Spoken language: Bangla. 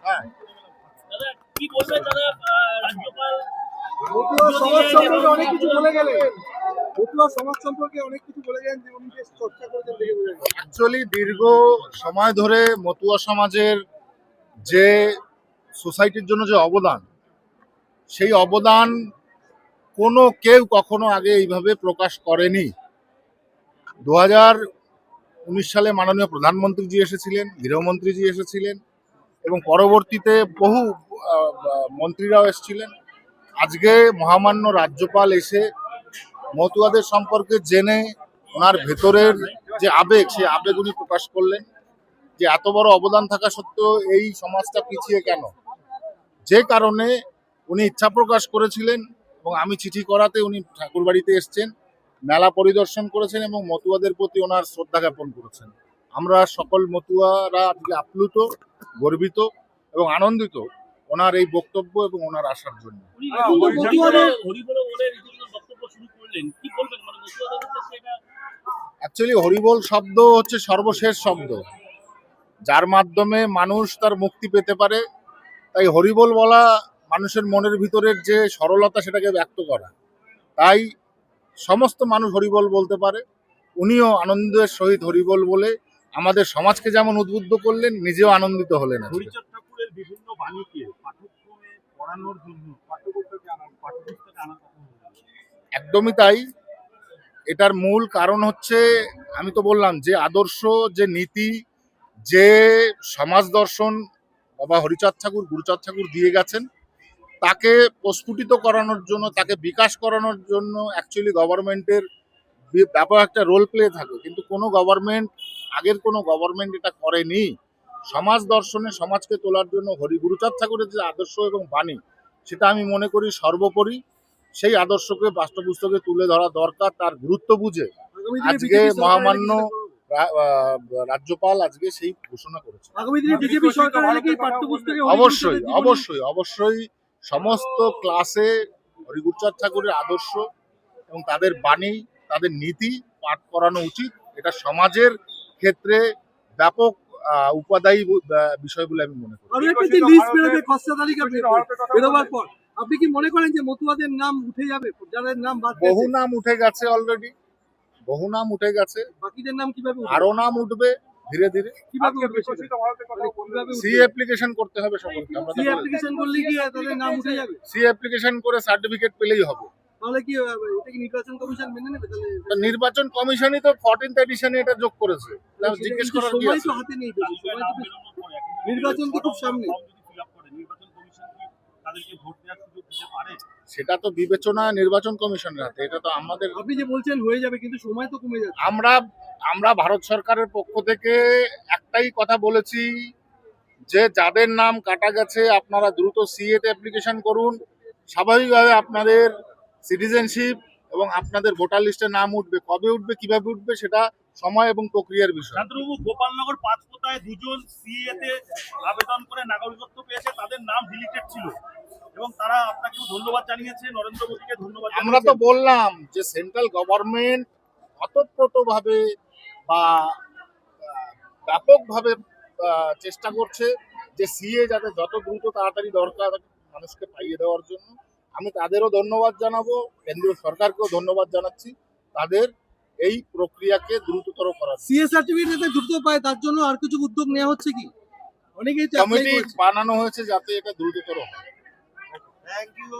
হ্যাঁ, কি বলবেন দাদা? রাজ্যপাল সমাজ সম্পর্কে অনেক কিছু বলে গেলেন। সমাজ সম্পর্কে অনেক কিছু বলে গেলেন যে উনি বেশ চর্চা করেছেন দেখে বোঝা যায়। অ্যাকচুয়ালি দীর্ঘ সময় ধরে মতুয়া সমাজের যে সোসাইটির জন্য যে অবদান, সেই অবদান কেউ কখনো আগে এইভাবে প্রকাশ করেনি। 2019 সালে মাননীয় প্রধানমন্ত্রীজি এসেছিলেন, গৃহমন্ত্রীজি এসেছিলেন এবং পরবর্তীতে বহু মন্ত্রীরাও এসেছিলেন। আজকে মহামান্য রাজ্যপাল এসে মতুয়াদের সম্পর্কে জেনে ওনার ভেতরের যে আবেগ, সেই আবেগ উনি প্রকাশ করলেন যে এত বড় অবদান থাকা সত্ত্বেও এই সমাজটা পিছিয়ে কেন। যে কারণে উনি ইচ্ছা প্রকাশ করেছিলেন এবং আমি চিঠি করাতে উনি ঠাকুরবাড়িতে এসছেন, মেলা পরিদর্শন করেছেন এবং মতুয়াদের প্রতি ওনার শ্রদ্ধা জ্ঞাপন করেছেন। আমরা সকল মতুয়ারা আজকে আপ্লুত, গর্বিত এবং আনন্দিত ওনার এই বক্তব্য এবং ওনার আসার জন্য। অ্যাকচুয়ালি হরিবোল শব্দ হচ্ছে সর্বশেষ শব্দ, যার মাধ্যমে মানুষ তার মুক্তি পেতে পারে। তাই হরিবোল বলা মানুষের মনের ভিতরের যে সরলতা, সেটাকে ব্যক্ত করা। তাই সমস্ত মানুষ হরিবোল বলতে পারে। উনিও আনন্দের সহিত হরিবোল বলে আমাদের সমাজকে যেমন উদ্বুদ্ধ করলেন, নিজেও আনন্দিত হলেন। হরিচাঁদ ঠাকুরের বিভিন্ন বাণীকে পাঠ্যক্রমে পড়ানোর জন্য পাঠ্যপুস্তকে আনা একদমই তাই। এটার মূল কারণ হচ্ছে, আমি তো বললাম যে আদর্শ, যে নীতি, যে সমাজ দর্শন বাবা হরিচাঁদ ঠাকুর, গুরুচাঁদ ঠাকুর দিয়ে গেছেন, তাকে প্রস্ফুটিত করানোর জন্য, তাকে বিকাশ করানোর জন্য অ্যাকচুয়ালি গভর্নমেন্টের ব্যাপক একটা রোল প্লে থাকে। কিন্তু কোনো গভর্নমেন্ট, আগের কোনো গভর্নমেন্ট এটা করেনি। সমাজ দর্শনে সমাজকে তোলার জন্য গুরুচাঁদ ঠাকুরের যে আদর্শ এবং বাণী, সেটা আমি মনে করি সর্বোপরি। সেই আদর্শকে পাঠ্যপুস্তকে তুলে ধরা দরকার। তার গুরুত্ব বুঝে আজকে মহামান্য রাজ্যপাল আজকে সেই ঘোষণা করেছে। অবশ্যই অবশ্যই অবশ্যই সমস্ত ক্লাসে হরিগুরচাঁদ ঠাকুরের আদর্শ এবং তাদের বাণী, তাদের নীতি পাঠ করানো উচিত। এটা সমাজের ক্ষেত্রে ব্যাপক উপাদায়ী বিষয় বলে আমি মনে করি। আপনি কি মনে করেন যে মতুয়াদের নাম উঠে যাবে? যাদের নাম বাদ বহু নাম উঠে গেছে, অলরেডি বহু নাম উঠে গেছে, বাকিদের নাম কিভাবে আরো নাম উঠবে ধীরে ধীরে। কিভাবে সি অ্যাপ্লিকেশন করতে হবে সকলকে। আমরা সি অ্যাপ্লিকেশন করলে কি তাদের নাম উঠে যাবে? সি অ্যাপ্লিকেশন করে সার্টিফিকেট পেলেই হবে। তাহলে কি এটা কি নির্বাচন কমিশন মেনে নেবে? তাহলে নির্বাচন কমিশনই তো 14th এডিশনে এটা যোগ করেছে। জিজ্ঞেস করার কি আছে? হাতে নেই, নির্বাচন তো খুব সামনে। সেটা তো বিবেচনা নির্বাচন কমিশনের হাতে, এটা তো আমাদের। আপনি যে বলছেন হয়ে যাবে, কিন্তু সময় তো কমে যাচ্ছে। আমরা ভারত সরকারের পক্ষ থেকে একটাই কথা বলেছি যে যাদের নাম কাটা গেছে আপনারা দ্রুত সিএতে অ্যাপ্লিকেশন করুন। স্বাভাবিকভাবে আপনাদের সিটিজেনশিপ এবং আপনাদের ভোটার লিস্টে নাম উঠবে। কবে উঠবে, কিভাবে উঠবে, সেটা সময় এবং প্রক্রিয়ার বিষয়। শান্তবাবু, গোপালনগর পাঁচপোতায় দুজন সিএতে আবেদন করে নাগরিকত্ব পেয়েছে, তাদের নাম ডিলিটেড ছিল এবং তারা আপনাকে ধন্যবাদ জানিয়েছে, নরেন্দ্র মোদীকে ধন্যবাদ। আমরা তো বললাম যে সেন্ট্রাল গভর্নমেন্ট অতপ্রতভাবে বা ব্যাপকভাবে চেষ্টা করছে যে সিএ যাতে যত দ্রুত তাড়াতাড়ি দরকার মানুষকে পাইয়ে দেওয়ার জন্য। আমি তাদেরও ধন্যবাদ জানাবো, কেন্দ্রীয় সরকারকেও ধন্যবাদ জানাচ্ছি তাদের এই প্রক্রিয়াকে দ্রুততর করার। সিএ সার্টিফিকেট দ্রুত পায়, তার জন্য আর কিছু উদ্যোগ নেওয়া হচ্ছে কি? অনেকেই কমিটি বানানো হয়েছে যাতে এটা দ্রুততর হয়। Thank you.